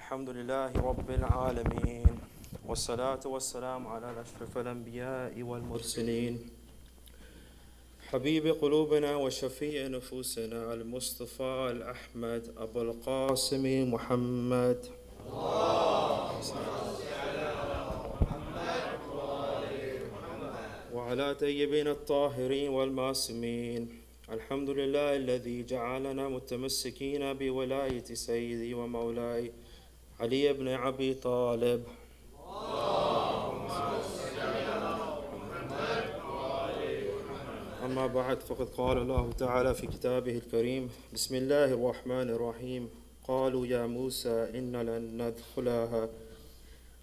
الحمد لله رب العالمين والصلاة والسلام على أشرف الأنبياء والمرسلين حبيب قلوبنا وشفيع نفوسنا المصطفى الأحمد أبو القاسم محمد وعلى طيبين الطاهرين والمعصومين. الحمد لله الذي جعلنا متمسكين بولاية سيدي ومولاي علي بن أبي طالب. أما بعد، فقد قال الله تعالى في كتابه الكريم: بسم الله الرحمن الرحيم. قالوا يا موسى إن لن ندخلها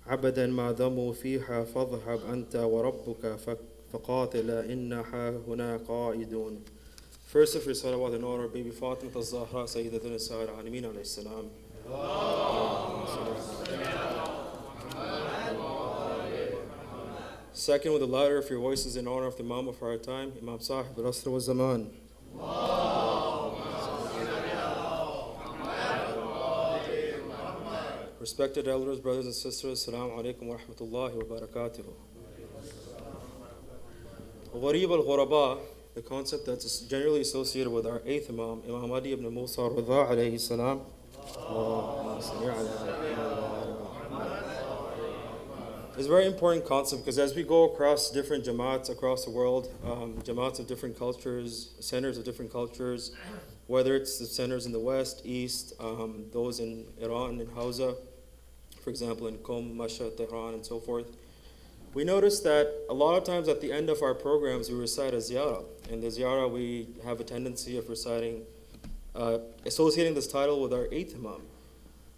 عبدا ما دموا فيها فاذهب أنت وربك فقاتلا إنها هنا قائدون. First of all, salawat and honor, baby Fatima al-Zahra, Sayyidatun Nisa al-Alamin alayhi salam. Second, with the louder of your voices, in honor of the Imam of our time, Imam Sahib al-Asr wa Zaman. Respected elders, brothers and sisters, Assalamu alaikum wa rahmatullahi wa barakatuh. Ghuraba, the concept that's generally associated with our eighth Imam, Imam Ali ibn Musa Ar-Ridha alayhi salam. It's a very important concept because as we go across different jamaats across the world, jamaats of different cultures, centers of different cultures, whether it's the centers in the west, east, those in Iran, in Hausa, for example, in Qom, Mashhad, Tehran, and so forth, we notice that a lot of times at the end of our programs we recite a ziyarah. In the ziyarah we have a tendency of reciting, associating this title with our eighth Imam.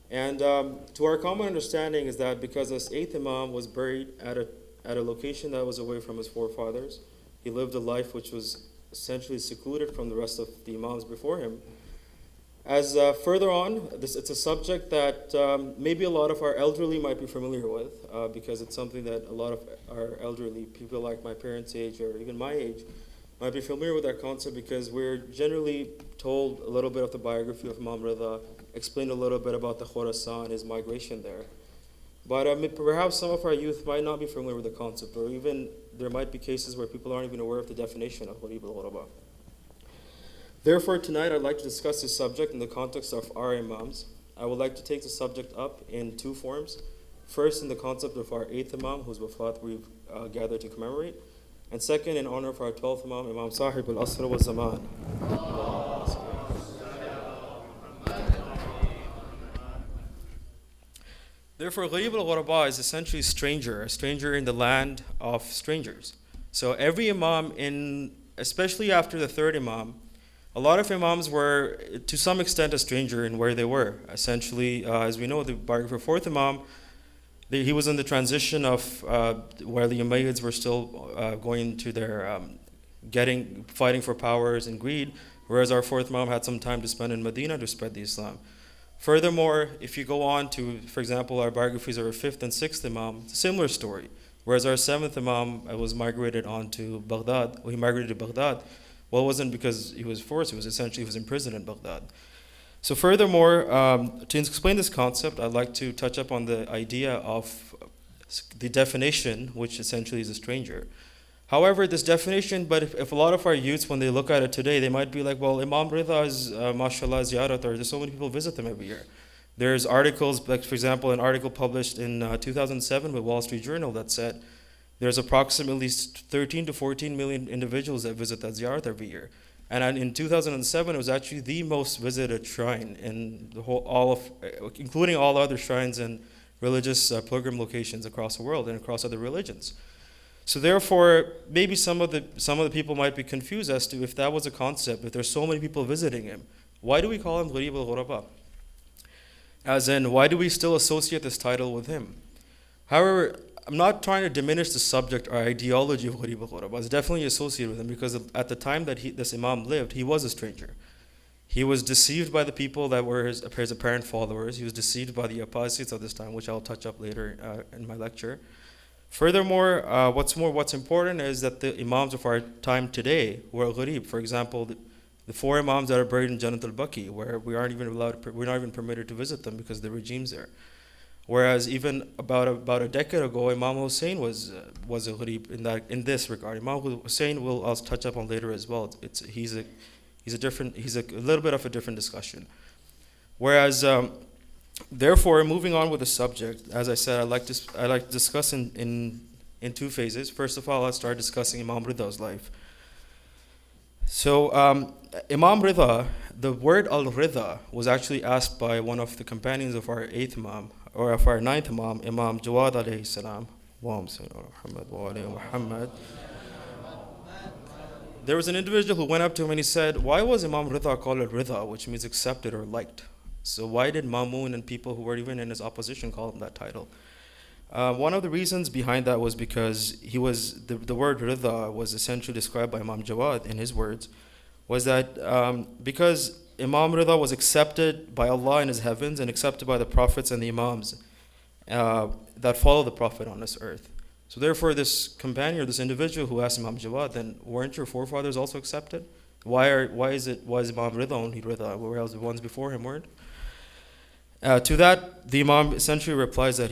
And to our common understanding is that because this eighth Imam was buried at a location that was away from his forefathers, he lived a life which was essentially secluded from the rest of the Imams before him. As further on, it's a subject that maybe a lot of our elderly might be familiar with because it's something that a lot of our elderly people like my parents' age or even my age might be familiar with that concept because we're generally told a little bit of the biography of Imam Ar-Ridha, explained a little bit about the Khorasan, his migration there. But perhaps some of our youth might not be familiar with the concept, or even there might be cases where people aren't even aware of the definition of Gharibul Ghuraba. Therefore, tonight I'd like to discuss this subject in the context of our Imams. I would like to take the subject up in two forms. First, in the concept of our eighth Imam, whose wafat we've gathered to commemorate. And second, in honor of our 12th Imam, Imam Sahib al-Asr wa Zaman. Therefore, Gharib al-Ghuraba is essentially a stranger in the land of strangers. So every Imam, especially after the third Imam, a lot of Imams were, to some extent, a stranger in where they were. Essentially, as we know, the biographer fourth Imam, he was in the transition of where the Umayyads were still going to their fighting for powers and greed, whereas our fourth Imam had some time to spend in Medina to spread the Islam. Furthermore, if you go on to, for example, our biographies of our fifth and sixth Imam, it's a similar story. Whereas our seventh Imam was migrated on to Baghdad, he migrated to Baghdad. Well, it wasn't because he was forced, it was essentially he was imprisoned in Baghdad. So furthermore, to explain this concept, I'd like to touch up on the idea of the definition, which essentially is a stranger. However, this definition, but if a lot of our youths, when they look at it today, they might be like, well, Imam Ridha is, mashallah, ziyarat, or there's so many people visit them every year. There's articles, like for example, an article published in 2007 with Wall Street Journal that said there's approximately 13 to 14 million individuals that visit that ziyarat every year. And in 2007, it was actually the most visited shrine in the whole, including all other shrines and religious pilgrim locations across the world and across other religions. So therefore, maybe some of the people might be confused as to if that was a concept, if there's so many people visiting him, why do we call him Gharib al-Ghuraba? As in, why do we still associate this title with him? However, I'm not trying to diminish the subject or ideology of Gharib al-Ghuraba. It's definitely associated with him because at the time that this Imam lived, he was a stranger. He was deceived by the people that were his apparent followers. He was deceived by the apostates of this time, which I'll touch up later in my lecture. Furthermore, what's important is that the Imams of our time today were Gharib. For example, the four Imams that are buried in Jannat al-Baqi, where we're not even permitted to visit them because of the regimes there. Whereas even about a decade ago, Imam Hussein was a gharib in this regard. Imam Hussein will I'll touch up on later as well. He's a little bit of a different discussion. Whereas therefore, moving on with the subject, as I said, I like to discuss in two phases. First of all, let's start discussing Imam Ridha's life. So Imam Ridha, the word Al-Ridha was actually asked by one of the companions of our eighth Imam, or of our ninth Imam, Imam Jawad alayhi salam. There was an individual who went up to him and he said, why was Imam Ridha called Al-Ridha, which means accepted or liked? So why did Mamun and people who were even in his opposition call him that title? One of the reasons behind that was because the word Ridha was essentially described by Imam Jawad in his words, was that because Imam Ridha was accepted by Allah in his heavens and accepted by the prophets and the Imams that follow the Prophet on this earth. So therefore this companion or this individual who asked Imam Jawad, then weren't your forefathers also accepted? Why is Imam Ridha only Ridha, whereas the ones before him weren't? To that, the Imam essentially replies that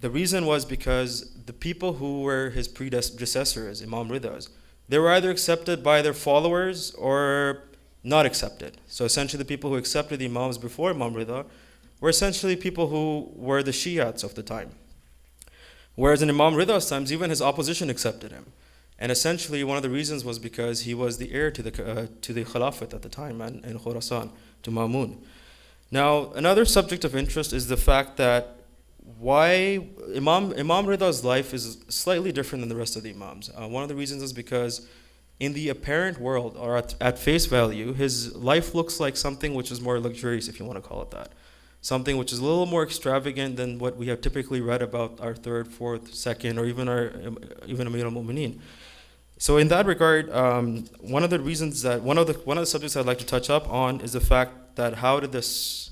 the reason was because the people who were his predecessors, Imam Ridha's, they were either accepted by their followers or not accepted. So essentially the people who accepted the Imams before Imam Ridha were essentially people who were the Shiites of the time. Whereas in Imam Ridha's times, even his opposition accepted him. And essentially one of the reasons was because he was the heir to the Khilafat at the time in Khurasan, to Mamun. Now, another subject of interest is the fact that why Imam Ridha's life is slightly different than the rest of the Imams. One of the reasons is because in the apparent world, or at face value, his life looks like something which is more luxurious, if you want to call it that. Something which is a little more extravagant than what we have typically read about our third, fourth, second, or even Amir al-Mu'mineen. So in that regard, one of the subjects I'd like to touch up on is the fact that how did this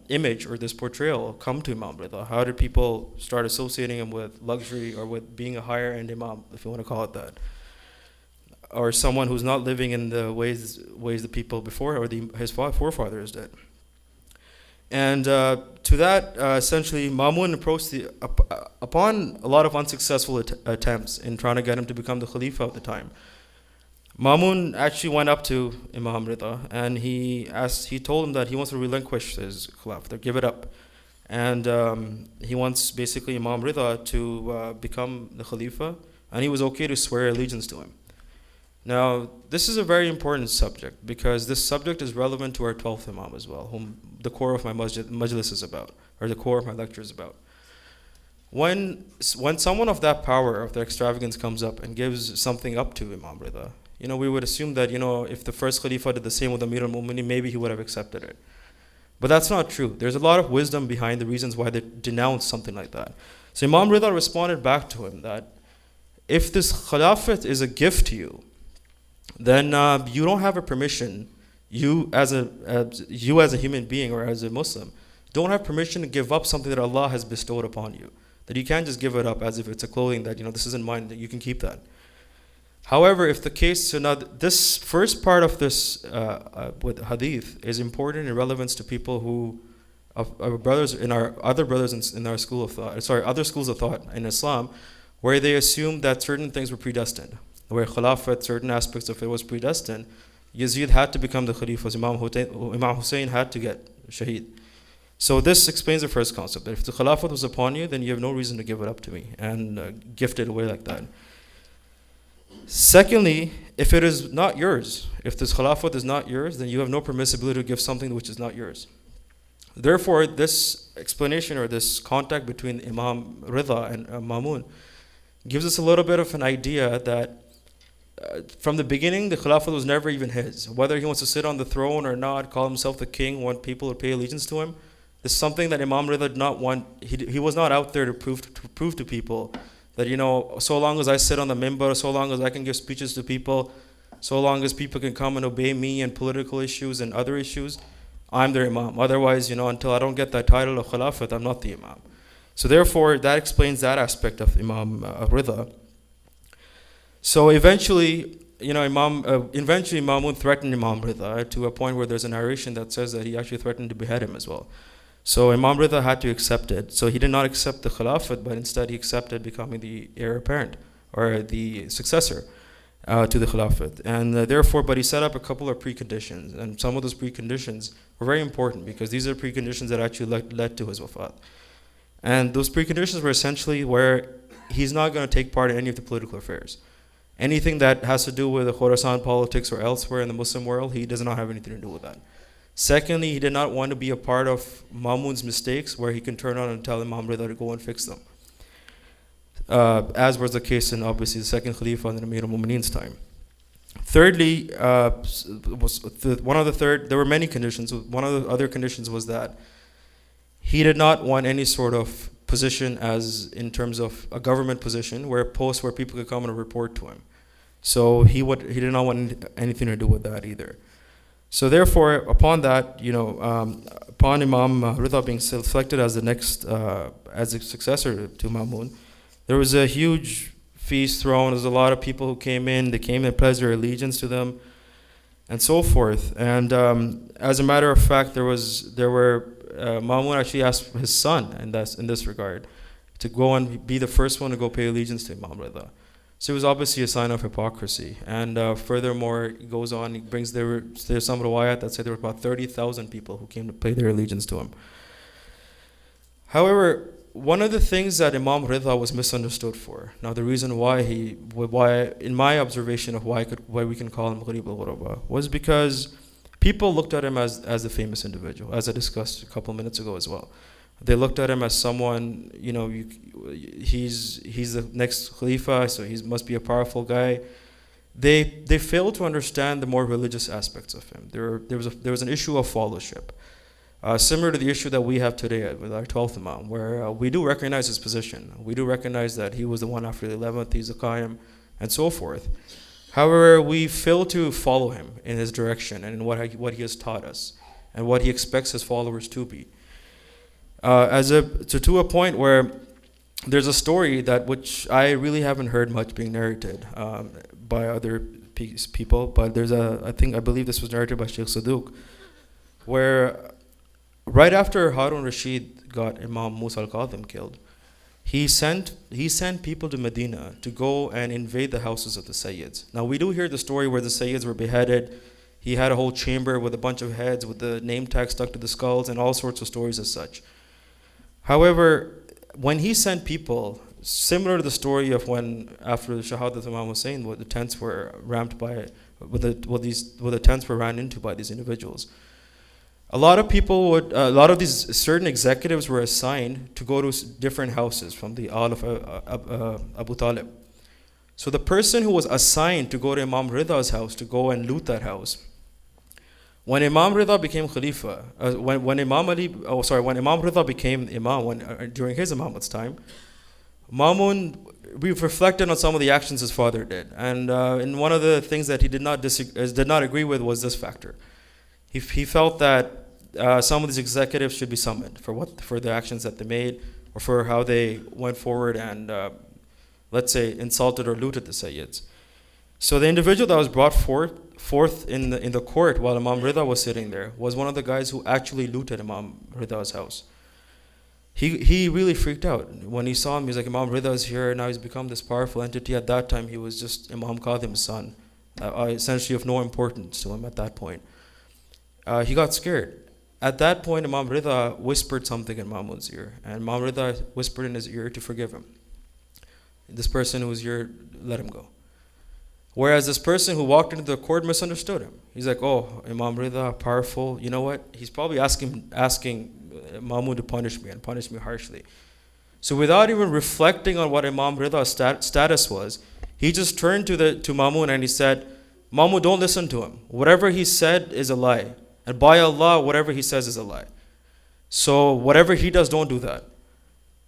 image or this portrayal come to Imam Ridha? How did people start associating him with luxury or with being a higher end Imam, if you want to call it that? Or someone who's not living in the ways the people before or his forefathers did. And to that, essentially, Mamun approached upon a lot of unsuccessful attempts in trying to get him to become the Khalifa at the time. Mamun actually went up to Imam Ridha and he told him that he wants to relinquish his Khilafah, give it up. And he wants basically Imam Ridha to become the Khalifa, and he was okay to swear allegiance to him. Now, this is a very important subject because this subject is relevant to our 12th Imam as well, whom the core of my majlis is about, or the core of my lecture is about. When someone of that power, of their extravagance comes up and gives something up to Imam Ridha, we would assume that, if the first Khalifa did the same with Amir al-Mu'mineen, maybe he would have accepted it. But that's not true. There's a lot of wisdom behind the reasons why they denounce something like that. So Imam Ridha responded back to him that if this Khilafat is a gift to you, then you don't have a permission, you as a human being or as a Muslim, don't have permission to give up something that Allah has bestowed upon you. That you can't just give it up as if it's a clothing that, this isn't mine, that you can keep that. However, if the case, so now this first part of this with hadith is important in relevance to people who, our brothers in our other brothers in our school of thought, other schools of thought in Islam, where they assume that certain things were predestined. Where Khilafat, certain aspects of it was predestined, Yazid had to become the Khalifa, Imam Hussein had to get Shaheed. So this explains the first concept, that if the Khilafat was upon you, then you have no reason to give it up to me and gift it away like that. Secondly, if it is not yours, if this Khilafat is not yours, then you have no permissibility to give something which is not yours. Therefore, this explanation or this contact between Imam Ridha and Mamun gives us a little bit of an idea that from the beginning, the Khilafat was never even his. Whether he wants to sit on the throne or not, call himself the king, want people to pay allegiance to him, this is something that Imam Ridha did not want. He was not out there to prove to people that, so long as I sit on the minbar, so long as I can give speeches to people, so long as people can come and obey me in political issues and other issues, I'm their Imam. Otherwise, until I don't get that title of Khilafat, I'm not the Imam. So therefore, that explains that aspect of Imam Ar-Ridha. So eventually, Mamun threatened Imam Ridha to a point where there's a narration that says that he actually threatened to behead him as well. So Imam Ridha had to accept it. So he did not accept the Khilafat, but instead he accepted becoming the heir apparent or the successor to the Khilafat. And therefore, but he set up a couple of preconditions. And some of those preconditions were very important because these are preconditions that actually led to his wafat. And those preconditions were essentially where he's not going to take part in any of the political affairs. Anything that has to do with the Khorasan politics or elsewhere in the Muslim world, he does not have anything to do with that. Secondly, he did not want to be a part of Mamun's mistakes where he can turn on and tell Imam Ridha to go and fix them. As was the case in obviously the second Khalifa in Amir al-Mu'mineen's time. Thirdly, there were many conditions. One of the other conditions was that he did not want any sort of position as in terms of a government position where posts where people could come and report to him. So he did not want anything to do with that either. So therefore, upon that, upon Imam Ridha being selected as the next, as a successor to Mamun, there was a huge feast thrown. There was a lot of people who came in. They came and pledged their allegiance to them, and so forth. And as a matter of fact, Mamun actually asked his son, in this regard, to go and be the first one to go pay allegiance to Imam Ridha. So it was obviously a sign of hypocrisy. And furthermore, it goes on, there's some riwayat that say there were about 30,000 people who came to pay their allegiance to him. However, one of the things that Imam Ridha was misunderstood for, now the reason why in my observation of why we can call him Ghuraba, was because people looked at him as a famous individual, as I discussed a couple minutes ago as well. They looked at him as someone, he's the next Khalifa, so he must be a powerful guy. They failed to understand the more religious aspects of him. There was an issue of followership, similar to the issue that we have today with our 12th Imam, where we do recognize his position. We do recognize that he was the one after the 11th, he's the Qayyim, and so forth. However, we fail to follow him in his direction and in what he has taught us and what he expects his followers to be. To a point where there's a story which I really haven't heard much being narrated by other people, but I believe this was narrated by Sheikh Saduq, where right after Harun Rashid got Imam Musa al-Kadhim killed, he sent people to Medina to go and invade the houses of the Sayyids. Now we do hear the story where the Sayyids were beheaded. He had a whole chamber with a bunch of heads with the name tag stuck to the skulls and all sorts of stories as such. However, when he sent people, similar to the story of when after the Shahadat of Imam Hussein, the tents were the tents were ran into by these individuals. A lot of these certain executives were assigned to go to different houses from the Al of Abu Talib. So the person who was assigned to go to Imam Ridha's house to go and loot that house, when Imam Ridha became Khalifa, when Imam Ridha became Imam, during his Imamat's time, we've reflected on some of the actions his father did, and one of the things that he did not agree with was this factor. He felt that some of these executives should be summoned for the actions that they made or for how they went forward and let's say insulted or looted the Sayyids. So the individual that was brought forth in the court while Imam Ridha was sitting there was one of the guys who actually looted Imam Ridha's house. He really freaked out when he saw him. He's like, Imam Ridha is here now. He's become this powerful entity. At that time, he was just Imam Kadhim's son, essentially of no importance to him at that point. He got scared. At that point, Imam Ridha whispered something in Mamun's ear, and Imam Ridha whispered in his ear to forgive him. This person who was here, let him go. Whereas this person who walked into the court misunderstood him. He's like, oh, Imam Ridha, powerful. You know what? He's probably asking Mamun to punish me and punish me harshly. So without even reflecting on what Imam Ridha's status was, he just turned to Mamun and he said, Mamun, don't listen to him. Whatever he said is a lie. And by Allah, whatever he says is a lie. So whatever he does, don't do that.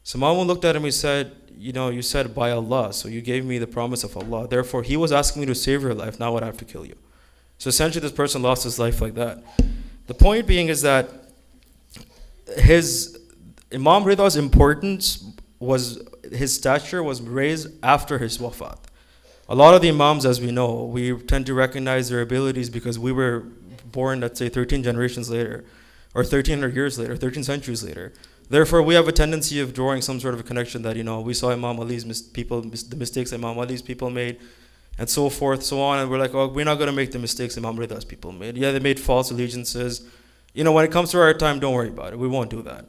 So Mamun looked at him, he said, you said by Allah, so you gave me the promise of Allah. Therefore, he was asking me to save your life, now I have to kill you. So essentially, this person lost his life like that. The point being is that Imam Ridha's importance his stature was raised after his wafat. A lot of the Imams, as we know, we tend to recognize their abilities because we were born, let's say, 13 generations later, or 1300 years later, 13 centuries later. Therefore, we have a tendency of drawing some sort of a connection that, we saw Imam Ali's the mistakes Imam Ali's people made, and so forth, so on, and we're like, oh, we're not going to make the mistakes Imam Ridha's people made. Yeah, they made false allegiances. When it comes to our time, don't worry about it. We won't do that.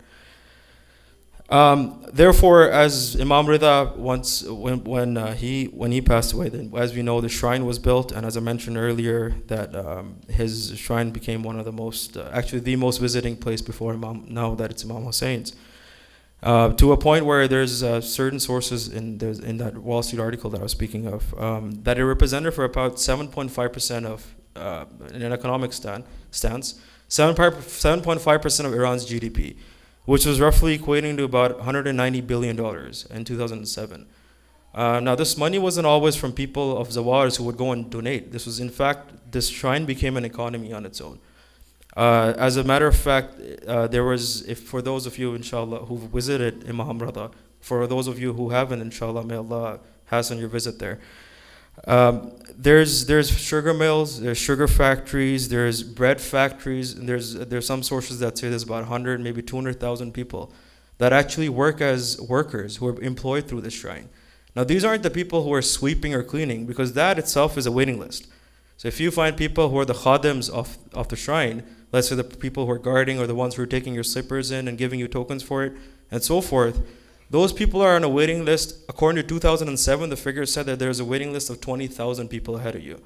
Therefore, as Imam Ridha once, when he passed away, then as we know, the shrine was built, and as I mentioned earlier, that his shrine became one of the most, actually the most visiting place before Imam, now that it's Imam Hussein's, to a point where there's certain sources in that Wall Street article that I was speaking of, that it represented for about 7.5% of, in an economic stance, 7.5% of Iran's GDP, which was roughly equating to about $190 billion in 2007. Now, this money wasn't always from people of Zawars who would go and donate. This was, in fact, this shrine became an economy on its own. As a matter of fact, there was, for those of you, inshallah, who visited Imam Ar-Ridha, for those of you who haven't, inshallah, may Allah hasten your visit there. There's sugar mills, there's sugar factories, there's bread factories, and there's some sources that say there's about 100, maybe 200,000 people that actually work as workers who are employed through this shrine. Now, these aren't the people who are sweeping or cleaning, because that itself is a waiting list. So if you find people who are the khadims of the shrine, let's say the people who are guarding or the ones who are taking your slippers in and giving you tokens for it, and so forth, those people are on a waiting list. According to 2007, the figure said that there's a waiting list of 20,000 people ahead of you.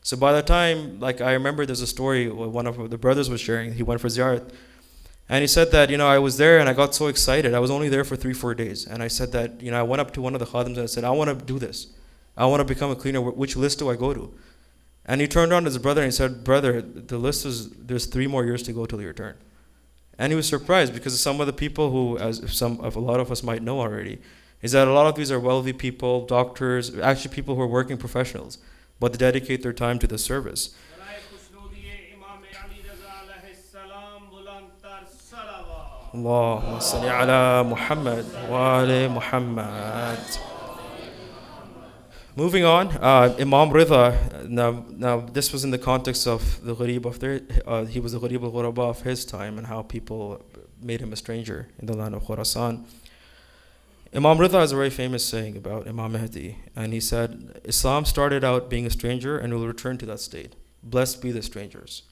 So by the time, like I remember there's a story one of the brothers was sharing. He went for ziyarat. And he said that, I was there and I got so excited. I was only there for 3-4 days. And I said that, I went up to one of the khadims and I said, I want to do this. I want to become a cleaner. Which list do I go to? And he turned on to his brother and he said, brother, the list is, there's 3 more years to go till your turn. And he was surprised because some of the people who, a lot of us might know already, is that a lot of these are wealthy people, doctors, actually people who are working professionals, but they dedicate their time to the service. Allahumma salli ala Muhammad wa ali Muhammad. Moving on, Imam Ridha, now this was in the context of the Gharib he was the Gharibul Ghuraba of his time and how people made him a stranger in the land of Khurasan. Imam Ridha has a very famous saying about Imam Mahdi, and he said, Islam started out being a stranger and will return to that state. Blessed be the strangers.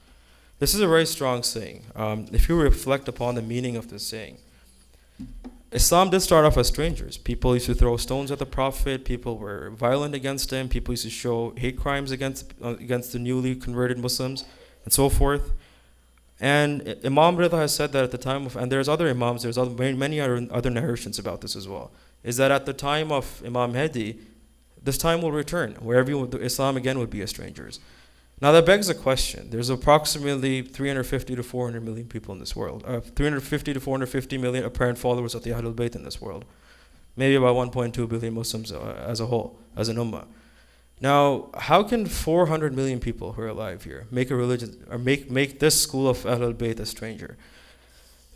This is a very strong saying. If you reflect upon the meaning of this saying, Islam did start off as strangers. People used to throw stones at the Prophet. People were violent against him. People used to show hate crimes against the newly converted Muslims, and so forth. And Imam Ridha has said that at the time of, and there's other Imams, there's many other narrations about this as well, is that at the time of Imam Mahdi, this time will return, where Islam again would be as strangers. Now that begs a question. There's approximately 350 to 400 million people in this world. 350 to 450 million apparent followers of the Ahlul Bayt in this world. Maybe about 1.2 billion Muslims as a whole, as an ummah. Now, how can 400 million people who are alive here make a religion, or make this school of Ahlul Bayt a stranger?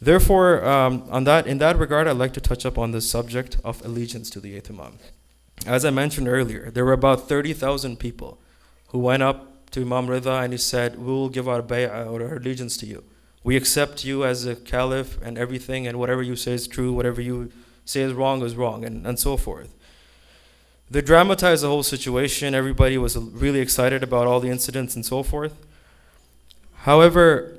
Therefore, in that regard, I'd like to touch up on the subject of allegiance to the 8th Imam. As I mentioned earlier, there were about 30,000 people who went up to Imam Ridha and he said, we will give our bay'ah or our allegiance to you. We accept you as a caliph and everything, and whatever you say is true, whatever you say is wrong, and so forth. They dramatized the whole situation. Everybody was really excited about all the incidents and so forth. However,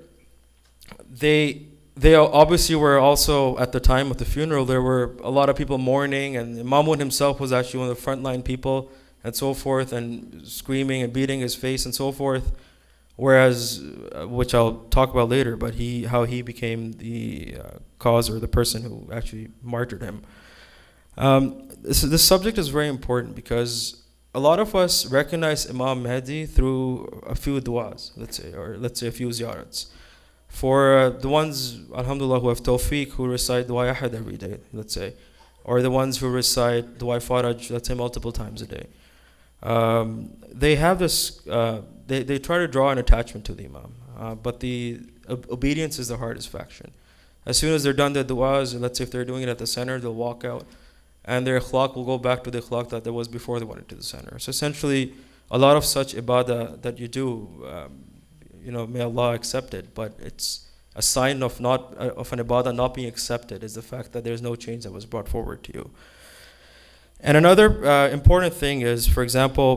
they obviously were also, at the time of the funeral, there were a lot of people mourning, and Imam himself was actually one of the frontline people, and so forth, and screaming and beating his face and so forth. Whereas, which I'll talk about later, but how he became the cause or the person who actually martyred him. This subject is very important because a lot of us recognize Imam Mahdi through a few du'as, let's say a few ziyarats. For the ones, alhamdulillah, who have tawfiq, who recite du'a ahad every day, let's say, or the ones who recite du'a faraj, let's say, multiple times a day. They have this, they try to draw an attachment to the Imam, but the obedience is the hardest faction. As soon as they're done their du'as, let's say if they're doing it at the center, they'll walk out, and their akhlaq will go back to the akhlaq that there was before they went into the center. So essentially, a lot of such ibadah that you do, may Allah accept it, but it's a sign of not of an ibadah not being accepted is the fact that there's no change that was brought forward to you. And another important thing is, for example,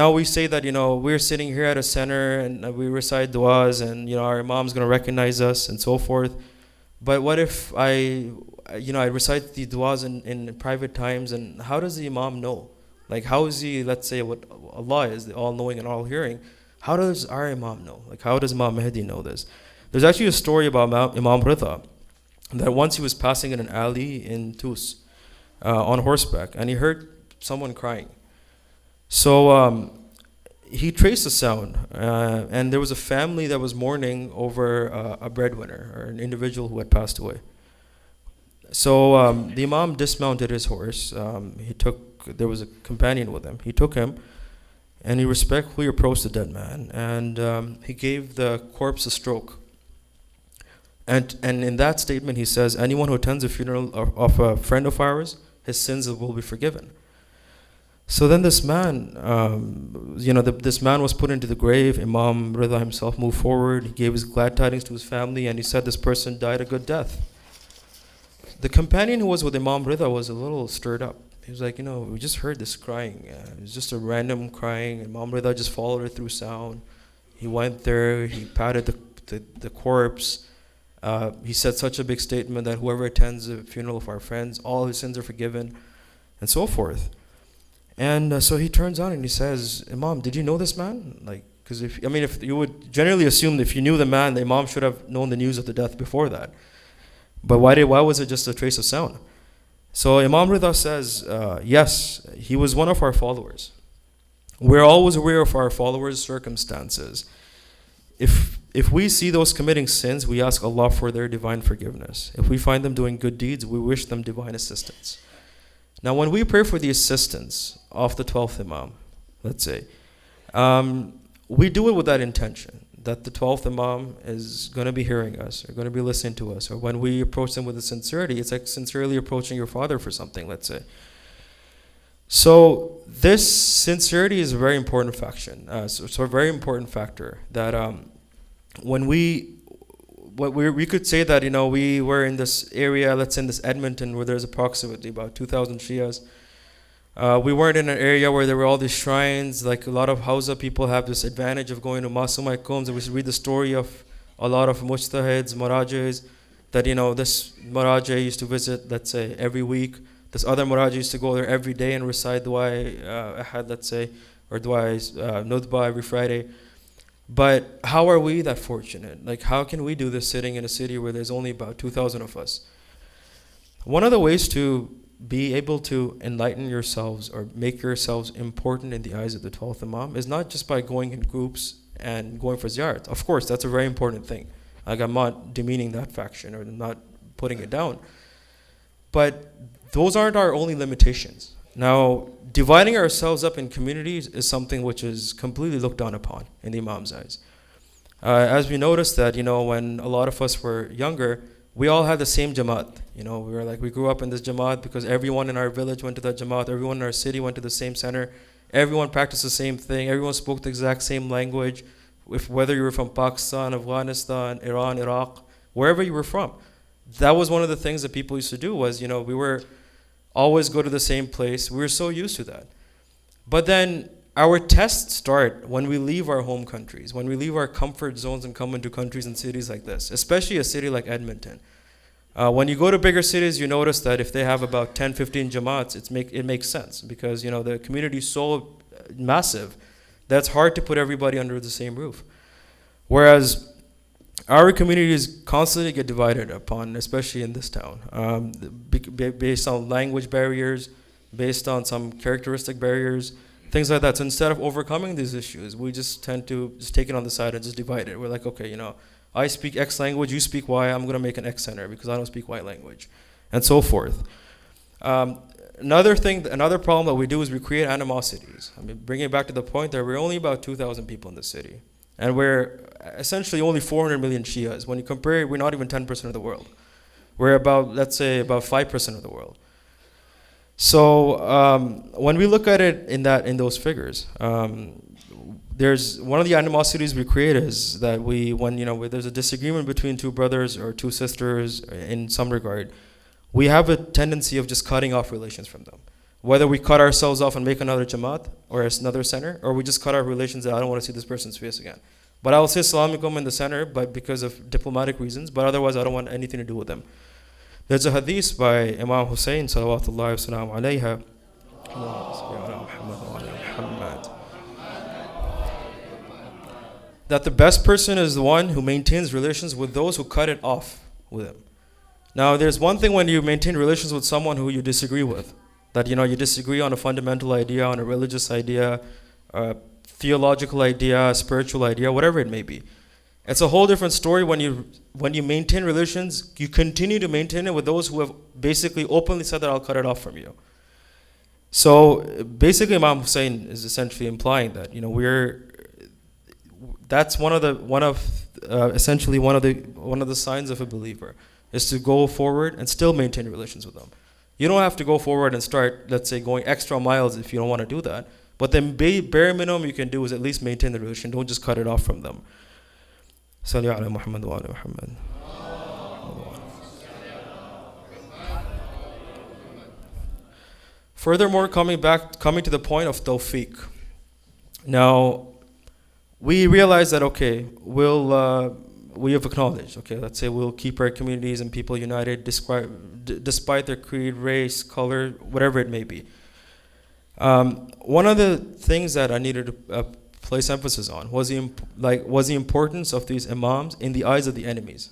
now we say that we're sitting here at a center and we recite du'as and our imam's going to recognize us and so forth. But what if I recite the du'as in private times, and how does the imam know? Like, how is he, let's say what Allah is, the all-knowing and all-hearing, how does our imam know? Like, how does Imam Mahdi know this? There's actually a story about Imam Ar-Ridha, that once he was passing in an alley in Tus on horseback, and he heard someone crying. So he traced the sound, and there was a family that was mourning over a breadwinner, or an individual who had passed away. So the Imam dismounted his horse. There was a companion with him. He took him, and he respectfully approached the dead man, and he gave the corpse a stroke. And in that statement he says, anyone who attends a funeral of a friend of ours, his sins will be forgiven. So then this man, this man was put into the grave. Imam Ridha himself moved forward. He gave his glad tidings to his family, and he said this person died a good death. The companion who was with Imam Ridha was a little stirred up. He was like, we just heard this crying. It was just a random crying. Imam Ridha just followed it through sound. He went there. He patted the corpse. He said such a big statement that whoever attends the funeral of our friends, all his sins are forgiven, and so forth. And so he turns on and he says, Imam, did you know this man? Like, because if you would generally assume that if you knew the man, the Imam should have known the news of the death before that. But why was it just a trace of sound? So Imam Ridha says, yes, he was one of our followers. We're always aware of our followers' circumstances. If we see those committing sins, we ask Allah for their divine forgiveness. If we find them doing good deeds, we wish them divine assistance. Now, when we pray for the assistance of the 12th Imam, let's say, we do it with that intention, that the 12th Imam is going to be hearing us, or going to be listening to us, or when we approach them with a sincerity, it's like sincerely approaching your father for something, let's say. So this sincerity is a very important factor. So a very important factor that when we could say that we were in this area, let's say in this Edmonton, where there's approximately about 2,000 Shias. We weren't in an area where there were all these shrines. Like a lot of Hausa people have this advantage of going to Masumai Qums, and we should read the story of a lot of Mujtahids, Marajis, that this Maraji used to visit, let's say, every week. This other Maraji used to go there every day and recite Dua Ahad, let's say, or Dua Nudba every Friday. But how are we that fortunate? Like, how can we do this sitting in a city where there's only about 2,000 of us? One of the ways to be able to enlighten yourselves or make yourselves important in the eyes of the 12th Imam is not just by going in groups and going for ziyarat. Of course, that's a very important thing. Like, I'm not demeaning that faction or not putting it down. But those aren't our only limitations. Now, dividing ourselves up in communities is something which is completely looked down upon in the Imam's eyes. As we noticed that, when a lot of us were younger, we all had the same Jamaat. We grew up in this Jamaat because everyone in our village went to that Jamaat, everyone in our city went to the same center, everyone practiced the same thing, everyone spoke the exact same language, whether you were from Pakistan, Afghanistan, Iran, Iraq, wherever you were from. That was one of the things that people used to do was, we were always go to the same place. We were so used to that. But then our tests start when we leave our home countries, when we leave our comfort zones and come into countries and cities like this, especially a city like Edmonton. When you go to bigger cities, you notice that if they have about 10, 15 Jamaats, it makes sense because, the community is so massive that it's hard to put everybody under the same roof. Whereas our communities constantly get divided upon, especially in this town, based on language barriers, based on some characteristic barriers, things like that. So instead of overcoming these issues, we just tend to just take it on the side and just divide it. We're like, okay, I speak X language, you speak Y, I'm going to make an X center because I don't speak Y language, and so forth. Another problem that we do is we create animosities. Bringing it back to the point that we're only about 2,000 people in the city. And we're essentially only 400 million Shias. When you compare it, we're not even 10% of the world. We're about, let's say, about 5% of the world. So when we look at it in those figures, there's one of the animosities we create is that when there's a disagreement between two brothers or two sisters in some regard, we have a tendency of just cutting off relations from them. Whether we cut ourselves off and make another jamaat or another center, or we just cut our relations that I don't want to see this person's face again. But I will say Assalamu alaikum in the center, but because of diplomatic reasons, but otherwise I don't want anything to do with them. There's a hadith by Imam Hussein, salawatullahi wa salam alayha, that the best person is the one who maintains relations with those who cut it off with him. Now, there's one thing when you maintain relations with someone who you disagree with, that you disagree on a fundamental idea, on a religious idea, a theological idea, a spiritual idea, whatever it may be. It's a whole different story when you maintain relations. You continue to maintain it with those who have basically openly said that I'll cut it off from you. So basically, Imam Hussein is essentially implying that that's one of the signs of a believer, is to go forward and still maintain relations with them. You don't have to go forward and start, let's say, going extra miles if you don't want to do that. But the bare minimum you can do is at least maintain the relation. Don't just cut it off from them. Salli ala Muhammad wa ala Muhammad. Furthermore, coming to the point of tawfiq. Now, we realize that, okay, we have acknowledged, okay, let's say we'll keep our communities and people united despite their creed, race, color, whatever it may be. One of the things that I needed to place emphasis on was the importance of these imams in the eyes of the enemies.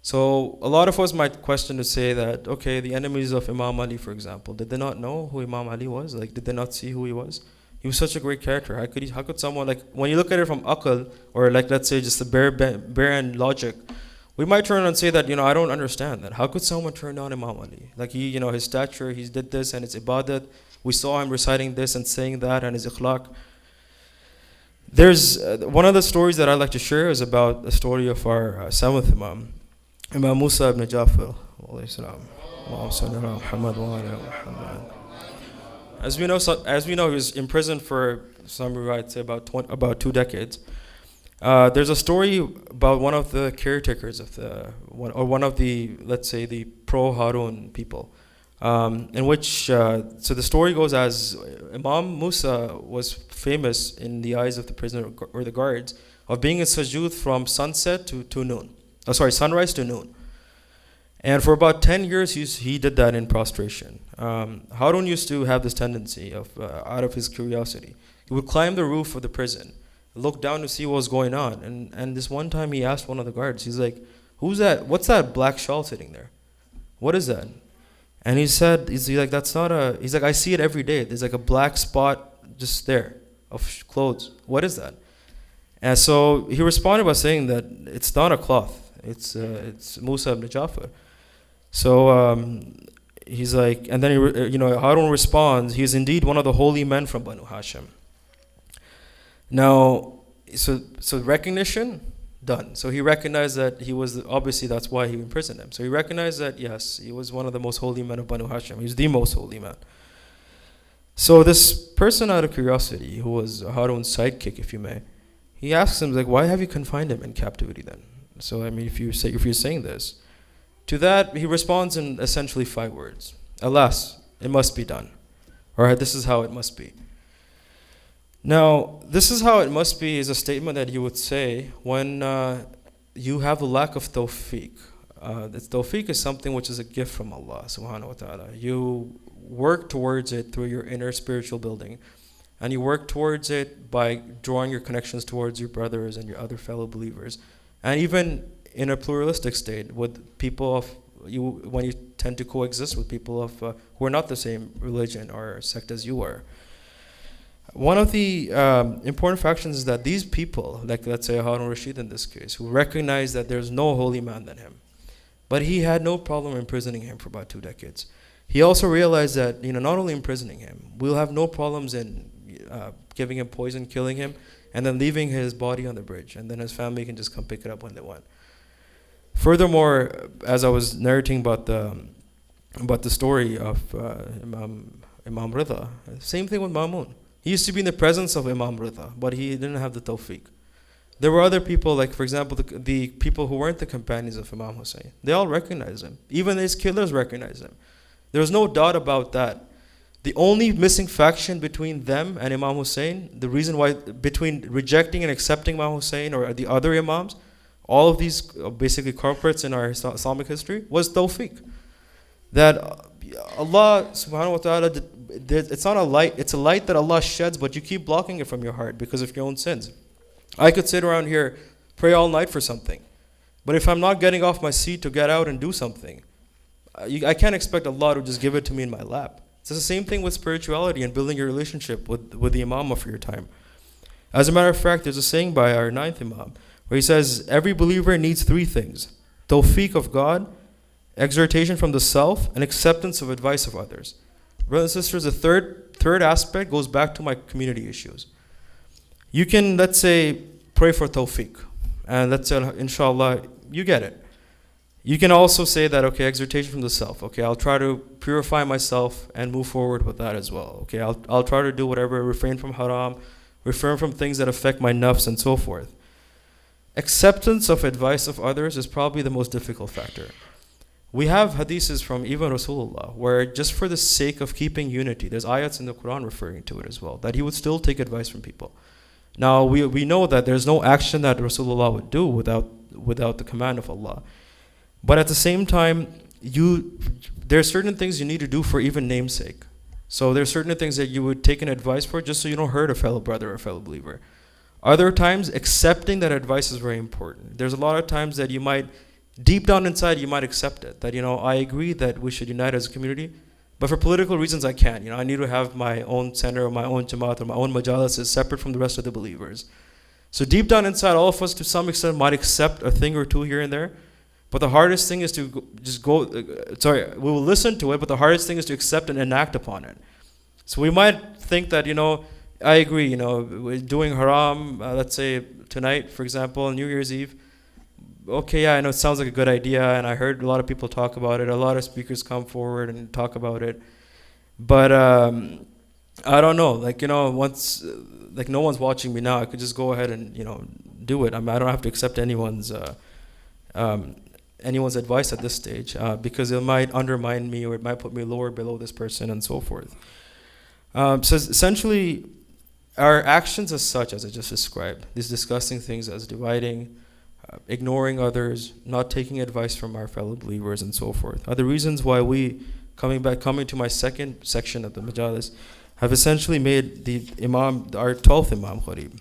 So a lot of us might question to say that, okay, the enemies of Imam Ali, for example, did they not know who Imam Ali was? Did they not see who he was? He was such a great character. How could someone, when you look at it from aql, or let's say just the bare logic, we might turn and say that, I don't understand that. How could someone turn down Imam Ali? His stature, he did this and his ibadat. We saw him reciting this and saying that, and his ikhlaq. There's one of the stories that I'd like to share is about the story of our seventh Imam, Imam Musa ibn Jafar. As we know, he was imprisoned for some rights, say about 2 decades. There's a story about one of the caretakers of one of the, let's say, the pro-Harun people, in which so the story goes as Imam Musa was famous in the eyes of the prisoner or the guards of being in sujood from sunset to noon. Sunrise to noon. And for about 10 years, he did that in prostration. Harun used to have this tendency of, out of his curiosity, he would climb the roof of the prison, look down to see what was going on. And this one time he asked one of the guards, he's like, "Who's that? What's that black shawl sitting there? What is that?" And he said, he's like, "I see it every day. There's like a black spot just there of clothes. What is that?" And so he responded by saying that it's not a cloth. It's Musa ibn Jafar. So he's like, and then Harun responds, he is indeed one of the holy men from Banu Hashim. Now, so recognition, done. So he recognized that he was, obviously that's why he imprisoned him. So he recognized that, yes, he was one of the most holy men of Banu Hashim. He was the most holy man. So this person, out of curiosity, who was Harun's sidekick, if you may, he asks him, like, why have you confined him in captivity then? So, I mean, if you're saying this, to that, he responds in essentially 5 words. Alas, it must be done. Or this is how it must be. Now, this is how it must be is a statement that you would say when you have a lack of tawfiq. Tawfiq is something which is a gift from Allah subhanahu wa ta'ala. You work towards it through your inner spiritual building. And you work towards it by drawing your connections towards your brothers and your other fellow believers. And even in a pluralistic state with people when you tend to coexist with people who are not the same religion or sect as you are. One of the important factions is that these people, like let's say Harun Rashid in this case, who recognize that there's no holy man than him, but he had no problem imprisoning him for about 2 decades. He also realized that not only imprisoning him, we'll have no problems in giving him poison, killing him, and then leaving his body on the bridge, and then his family can just come pick it up when they want. Furthermore, as I was narrating about the story of Imam Ar-Ridha, same thing with Mamun. He used to be in the presence of Imam Ar-Ridha, but he didn't have the tawfiq. There were other people, like for example, the people who weren't the companions of Imam Hussein. They all recognized him. Even his killers recognized him. There was no doubt about that. The only missing faction between them and Imam Hussein, the reason why between rejecting and accepting Imam Hussein or the other Imams, all of these basically corporates in our Islamic history, was tawfiq. That Allah subhanahu wa ta'ala, it's not a light, it's a light that Allah sheds, but you keep blocking it from your heart because of your own sins. I could sit around here, pray all night for something, but if I'm not getting off my seat to get out and do something, I can't expect Allah to just give it to me in my lap. It's the same thing with spirituality and building your relationship with the Imam of your time. As a matter of fact, there's a saying by our ninth Imam where he says, every believer needs three things: tawfiq of God, exhortation from the self, and acceptance of advice of others. Brothers and sisters, the third aspect goes back to my community issues. You can, let's say, pray for tawfiq, and let's say, inshallah, you get it. You can also say that, okay, exhortation from the self. Okay, I'll try to purify myself and move forward with that as well. Okay, I'll try to do whatever, refrain from haram, refrain from things that affect my nafs and so forth. Acceptance of advice of others is probably the most difficult factor. We have hadiths from even Rasulullah where just for the sake of keeping unity, there's ayats in the Quran referring to it as well, that he would still take advice from people. Now, we know that there's no action that Rasulullah would do without the command of Allah. But at the same time, there are certain things you need to do for even namesake. So there are certain things that you would take an advice for just so you don't hurt a fellow brother or a fellow believer. Other times, accepting that advice is very important. There's a lot of times that you might, deep down inside, you might accept it. That, I agree that we should unite as a community, but for political reasons I can't. I need to have my own center or my own jamaat or my own majalis is separate from the rest of the believers. So deep down inside, all of us to some extent might accept a thing or two here and there. But the hardest thing is to we will listen to it, but the hardest thing is to accept and enact upon it. So we might think that, I agree, we're doing haram, let's say tonight, for example, on New Year's Eve. Okay, yeah, I know it sounds like a good idea, and I heard a lot of people talk about it. A lot of speakers come forward and talk about it. But I don't know, once, no one's watching me now, I could just go ahead and, do it. I don't have to accept anyone's advice at this stage because it might undermine me or it might put me lower below this person and so forth. So essentially, our actions as such, as I just described, these discussing things as dividing, ignoring others, not taking advice from our fellow believers and so forth, are the reasons why we, coming to my second section of the majalis, have essentially made the Imam, our 12th Imam, Gharib.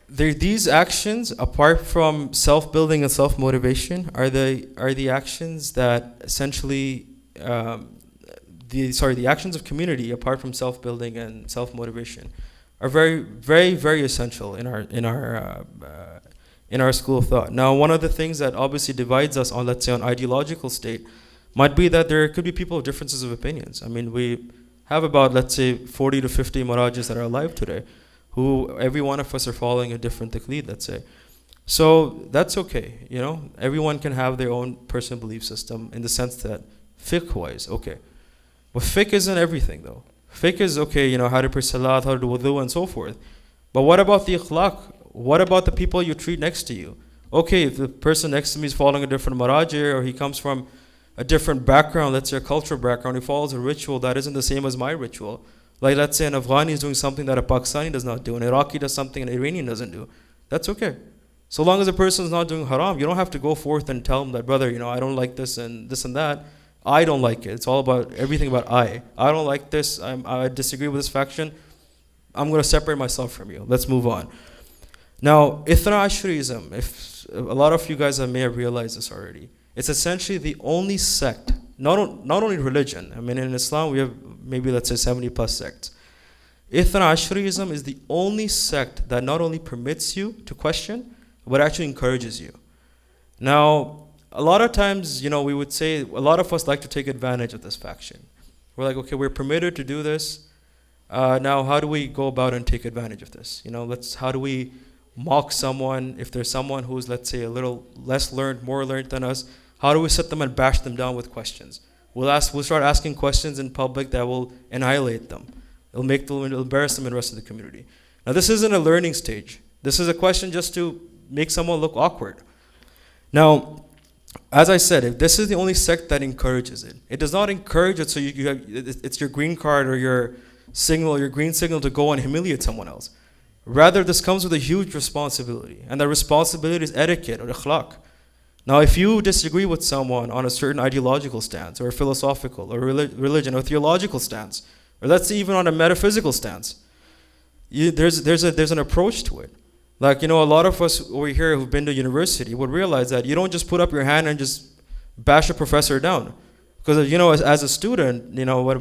These actions, apart from self-building and self-motivation, are the actions that essentially the actions of community, apart from self-building and self-motivation, are very, very, very essential in our school of thought. Now, one of the things that obviously divides us on, let's say, on ideological state, might be that there could be people with differences of opinions. I mean, we have about, let's say, 40 to 50 marajis that are alive today, who every one of us are following a different taqleed, let's say. So that's okay, Everyone can have their own personal belief system in the sense that fiqh-wise, okay. But fiqh isn't everything, though. Fiqh is, okay, how to pray salat, how to do wudu, and so forth. But what about the akhlaq? What about the people you treat next to you? Okay, if the person next to me is following a different maraji or he comes from a different background, let's say a cultural background, he follows a ritual that isn't the same as my ritual. Like, let's say an Afghani is doing something that a Pakistani does not do, an Iraqi does something an Iranian doesn't do. That's okay. So long as the person is not doing haram, you don't have to go forth and tell them that, brother, I don't like this and that. I don't like it. It's all about everything about I. I don't like this. I disagree with this faction. I'm going to separate myself from you. Let's move on. Now, Ithna Ashriism, if a lot of you guys may have realized this already, it's essentially the only sect, not only religion. I mean, in Islam, we have maybe, let's say, 70 plus sects. Ithna Ashriism is the only sect that not only permits you to question, but actually encourages you. Now, a lot of times, we would say, a lot of us like to take advantage of this faction. We're like, okay, we're permitted to do this. Now, how do we go about and take advantage of this? How do we mock someone? If there's someone who's, let's say, a little less learned, more learned than us, how do we sit them and bash them down with questions? We'll start asking questions in public that will annihilate them. It'll embarrass them in the rest of the community. Now, this isn't a learning stage. This is a question just to make someone look awkward. Now, as I said, if this is the only sect that encourages it, it does not encourage it so it's your green card or your signal, your green signal to go and humiliate someone else. Rather, this comes with a huge responsibility, and the responsibility is etiquette or akhlaq. Now, if you disagree with someone on a certain ideological stance or philosophical or religion or theological stance, or let's say even on a metaphysical stance, there's an approach to it. Like, a lot of us over here who've been to university would realize that you don't just put up your hand and just bash a professor down. Because, as a student,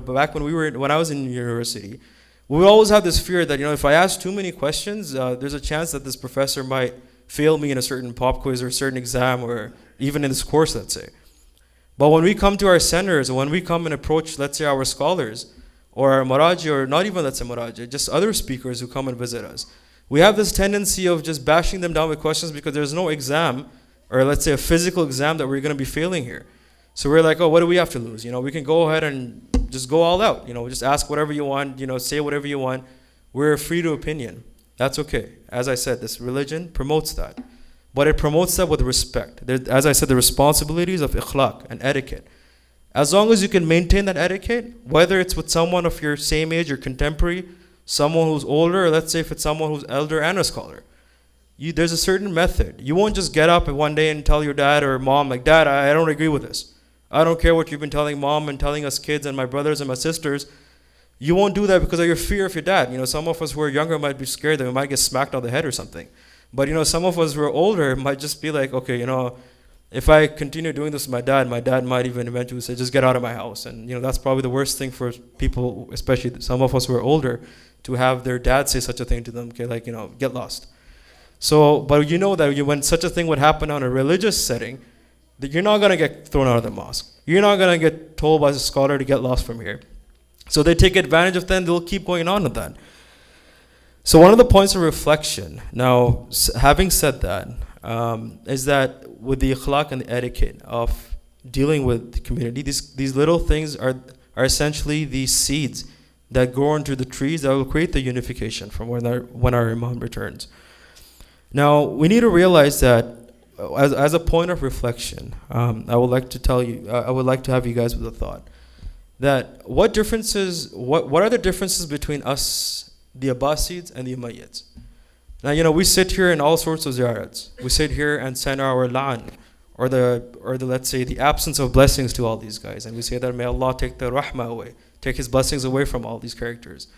back when I was in university, we would always have this fear that, if I ask too many questions, there's a chance that this professor might fail me in a certain pop quiz or a certain exam or even in this course, let's say. But when we come to our centers, or when we come and approach, let's say, our scholars, or our maraji, or not even, let's say, maraji, just other speakers who come and visit us, we have this tendency of just bashing them down with questions because there's no exam, or let's say a physical exam that we're going to be failing here. So we're like, oh, what do we have to lose? We can go ahead and just go all out. Just ask whatever you want, say whatever you want. We're free to opinion. That's okay. As I said, this religion promotes that. But it promotes that with respect. As I said, the responsibilities of ikhlaq and etiquette. As long as you can maintain that etiquette, whether it's with someone of your same age or contemporary, someone who's older, or let's say if it's someone who's elder and a scholar, there's a certain method. You won't just get up one day and tell your dad or mom, like, Dad, I don't agree with this. I don't care what you've been telling mom and telling us kids and my brothers and my sisters. You won't do that because of your fear of your dad. Some of us who are younger might be scared that we might get smacked on the head or something. But, some of us who are older might just be like, okay, if I continue doing this with my dad might even eventually say, just get out of my house. And, that's probably the worst thing for people, especially some of us who are older, to have their dad say such a thing to them, okay, like, get lost. So, but that when such a thing would happen on a religious setting, that you're not going to get thrown out of the mosque. You're not going to get told by the scholar to get lost from here. So they take advantage of that and they'll keep going on with that. So one of the points of reflection, now having said that, is that with the akhlaq and the etiquette of dealing with the community, these little things are essentially these seeds that grow into the trees that will create the unification from when our Imam returns. Now, we need to realize that as a point of reflection, I would like to have you guys with a thought that what are the differences between us, the Abbasids and the Umayyads? Now, we sit here in all sorts of ziyarats. We sit here and send our la'an, or the let's say the absence of blessings to all these guys, and we say that may Allah take the rahmah away, take His blessings away from all these characters.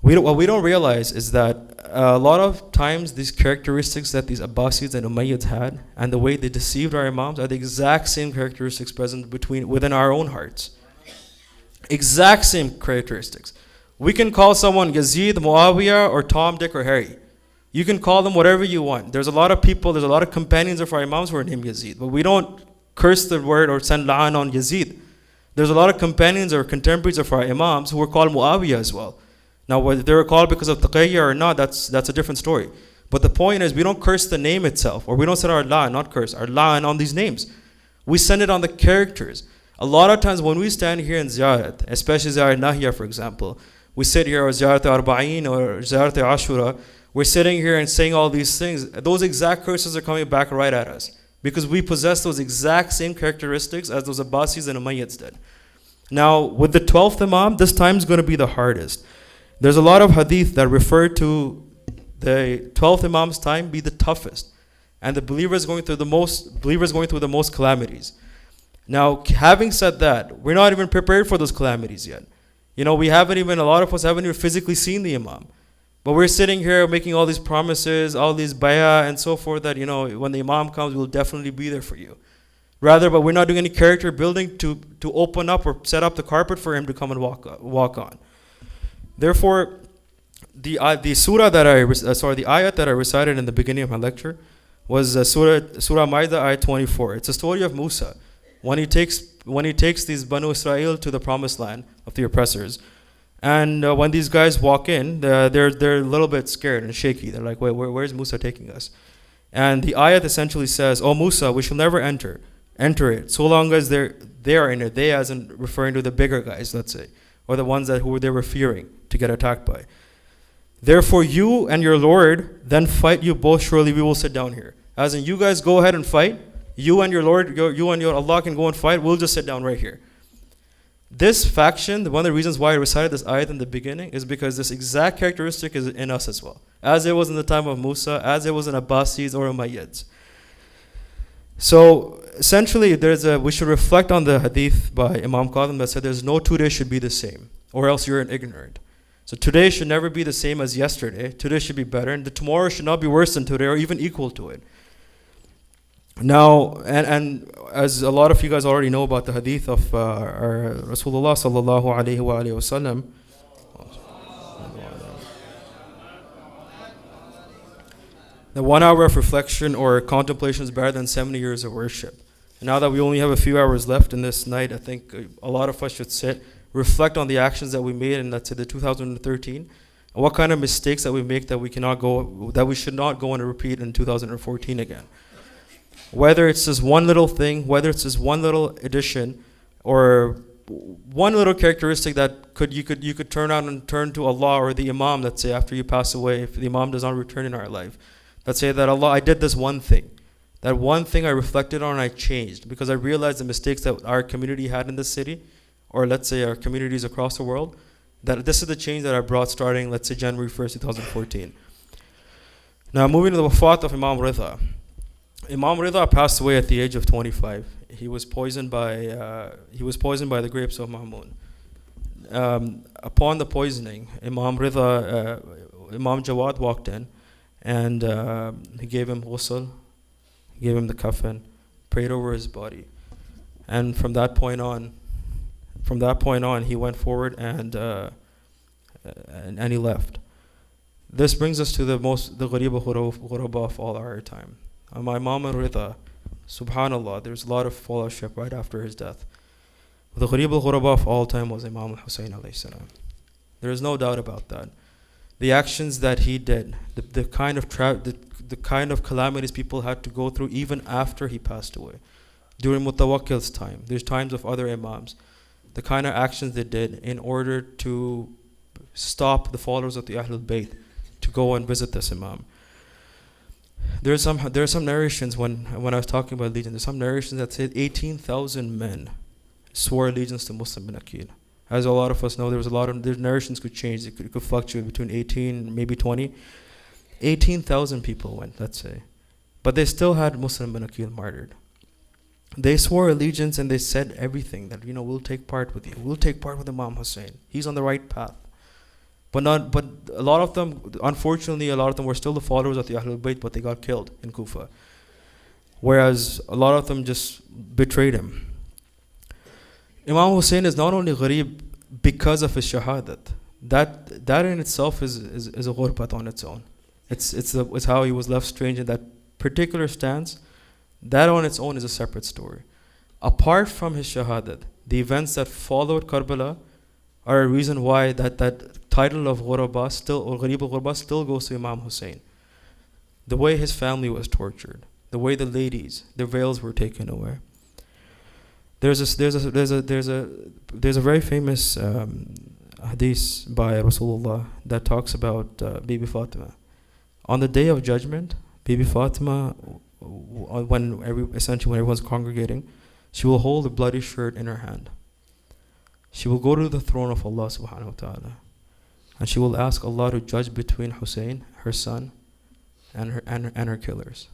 What we don't realize is that a lot of times these characteristics that these Abbasids and Umayyads had and the way they deceived our Imams are the exact same characteristics present within our own hearts. Exact same characteristics. We can call someone Yazid, Muawiyah, or Tom, Dick, or Harry. You can call them whatever you want. There's a lot of companions of our Imams who are named Yazid, but we don't curse the word or send la'an on Yazid. There's a lot of companions or contemporaries of our Imams who were called Muawiyah as well. Now, whether they were called because of taqiyya or not, that's a different story. But the point is, we don't curse the name itself, or we don't send our la'an, not curse, our la'an on these names. We send it on the characters. A lot of times when we stand here in ziyarat, especially ziyarat Nahya, for example, we sit here, or ziyarat Arba'in, or ziyarat Ashura, we're sitting here and saying all these things. Those exact curses are coming back right at us, because we possess those exact same characteristics as those Abbasids and Umayyads did. Now, with the 12th Imam, this time is going to be the hardest. There's a lot of hadith that refer to the 12th Imam's time be the toughest, and the believers going through the most calamities. Now, having said that, we're not even prepared for those calamities yet. A lot of us haven't even physically seen the Imam. But we're sitting here making all these promises, all these bayah and so forth that, when the Imam comes, we'll definitely be there for you. But we're not doing any character building to open up or set up the carpet for him to come and walk on. Therefore, the ayat that I recited in the beginning of my lecture was Surah Ma'idah, ayat 24. It's a story of Musa when he takes these Banu Israel to the promised land of the oppressors. And when these guys walk in, they're a little bit scared and shaky. They're like, wait, where's Musa taking us? And the ayat essentially says, "O Musa, we shall never enter. enter it, so long as they are in it. They, as in referring to the bigger guys, let's say, or the ones that who they were fearing to get attacked by. Therefore, you and your Lord then fight you both. Surely we will sit down here. As in, you guys go ahead and fight. You and your Lord, you and your Allah can go and fight. We'll just sit down right here. This faction, one of the reasons why I recited this ayat in the beginning is because this exact characteristic is in us as well. As it was in the time of Musa, as it was in Abbasids or Umayyads. So essentially, we should reflect on the hadith by Imam Kazmi that said there's no 2 days should be the same, or else you're an ignorant. So today should never be the same as yesterday. Today should be better, and the tomorrow should not be worse than today or even equal to it. Now, and as a lot of you guys already know about the hadith of our Rasulullah sallallahu alaihi wasallam, the 1 hour of reflection or contemplation is better than 70 years of worship. And now that we only have a few hours left in this night, I think a lot of us should sit, reflect on the actions that we made in, let's say, the 2013, and what kind of mistakes that we make that we should not go and repeat in 2014 again. Whether it's just one little thing, whether it's just one little addition, or one little characteristic that you could turn out and turn to Allah or the Imam, let's say, after you pass away, if the Imam does not return in our life. Let's say that Allah, I did this one thing. That one thing I reflected on and I changed because I realized the mistakes that our community had in this city, or let's say our communities across the world, that this is the change that I brought starting, let's say, January 1st, 2014. Now, moving to the wafat of Imam Ar-Ridha. Imam Ar-Ridha passed away at the age of 25. He was poisoned by the grapes of Ma'mun. Upon the poisoning, Imam Ar-Ridha, Imam Jawad walked in, and he gave him ghusl, gave him the kafan, prayed over his body, and from that point on, he went forward and he left. This brings us to the Gharibul Ghuraba of all our time. My Imam Ar-Ridha, subhanallah, there's a lot of fellowship right after his death. The Gharibul Ghuraba of all time was Imam Al-Hussein alayhi salam. There is no doubt about that. The actions that he did, the kind of calamities people had to go through even after he passed away. During Mutawakkil's time, there's times of other Imams. The kind of actions they did in order to stop the followers of the Ahlul Bayt to go and visit this Imam. There are some narrations when I was talking about allegiance. There's some narrations that said 18,000 men swore allegiance to Muslim bin Aqil. As a lot of us know, their narrations could change. It could fluctuate between 18, maybe 20. 18,000 people went, let's say. But they still had Muslim bin Aqil martyred. They swore allegiance and they said everything that, we'll take part with you. We'll take part with Imam Hussein. He's on the right path. But a lot of them, unfortunately, were still the followers of the Ahlul Bayt, but they got killed in Kufa. Whereas a lot of them just betrayed him. Imam Hussein is not only gharib because of his shahadat. That in itself is a ghurbat on its own. It's how he was left strange in that particular stance. That on its own is a separate story. Apart from his shahadat, the events that followed Karbala are a reason why that title of Ghuraba Gharibul Ghuraba still goes to Imam Hussein. The way his family was tortured, the way the ladies, their veils were taken away. There's a very famous hadith by Rasulullah that talks about Bibi Fatima. On the day of judgment, Bibi Fatima, when everyone's congregating, she will hold a bloody shirt in her hand. She will go to the throne of Allah subhanahu wa ta'ala, and she will ask Allah to judge between Hussein, her son, and her killers,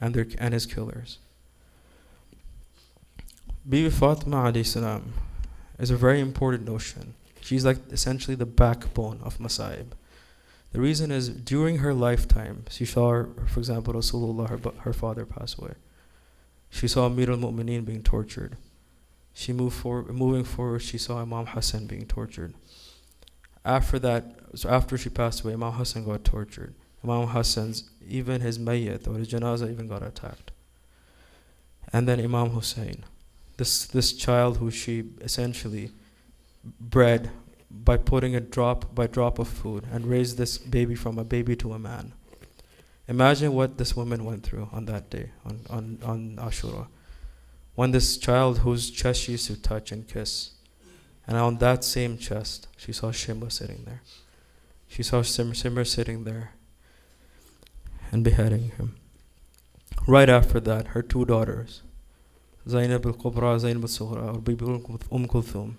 and his killers. Bibi Fatima alayhi salam is a very important notion. She's like essentially the backbone of Masa'ib. The reason is during her lifetime, she saw, for example, Rasulullah, her father pass away. She saw Amir al-Mu'mineen being tortured. Moving forward, she saw Imam Hassan being tortured. After she passed away, Imam Hassan got tortured. Imam Hassan's, even his mayyat or his janazah even got attacked. And then Imam Hussein, this child who she essentially bred by putting a drop of food and raised this baby from a baby to a man. Imagine what this woman went through on that day, on Ashura. When this child whose chest she used to touch and kiss, and on that same chest, she saw Shimba sitting there. She saw Shimba sitting there and beheading him. Right after that, her two daughters, Zainab al-Kubra, Zainab al-Sughra, or Bibi Kulthum,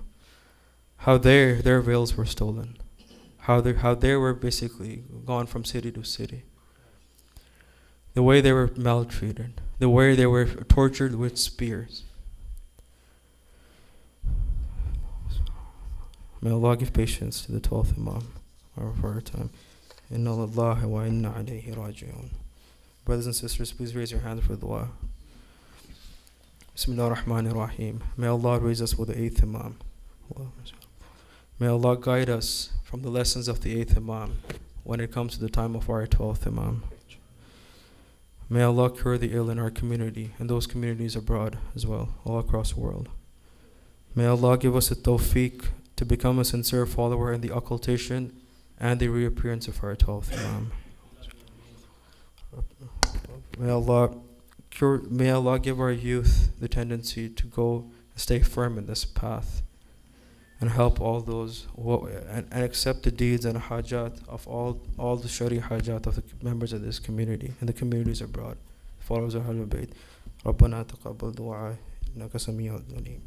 how their veils were stolen, how they were basically gone from city to city, the way they were maltreated, the way they were tortured with spears. May Allah give patience to the 12th Imam for our time. Inna lillahi wa inna alayhi raji'un. Brothers and sisters, please raise your hands for dua. Bismillah ar-Rahman ar-Rahim. May Allah raise us with the 8th Imam. May Allah guide us from the lessons of the 8th Imam when it comes to the time of our 12th Imam. May Allah cure the ill in our community and those communities abroad as well, all across the world. May Allah give us the tawfiq to become a sincere follower in the occultation and the reappearance of our 12th Imam. May Allah give our youth the tendency to go and stay firm in this path and help all those and accept the deeds and hajat of all the shari hajat of the members of this community and the communities abroad. Followers of Ahlul Bayt. ربنا تقبل دعاء إنك سميع العليم.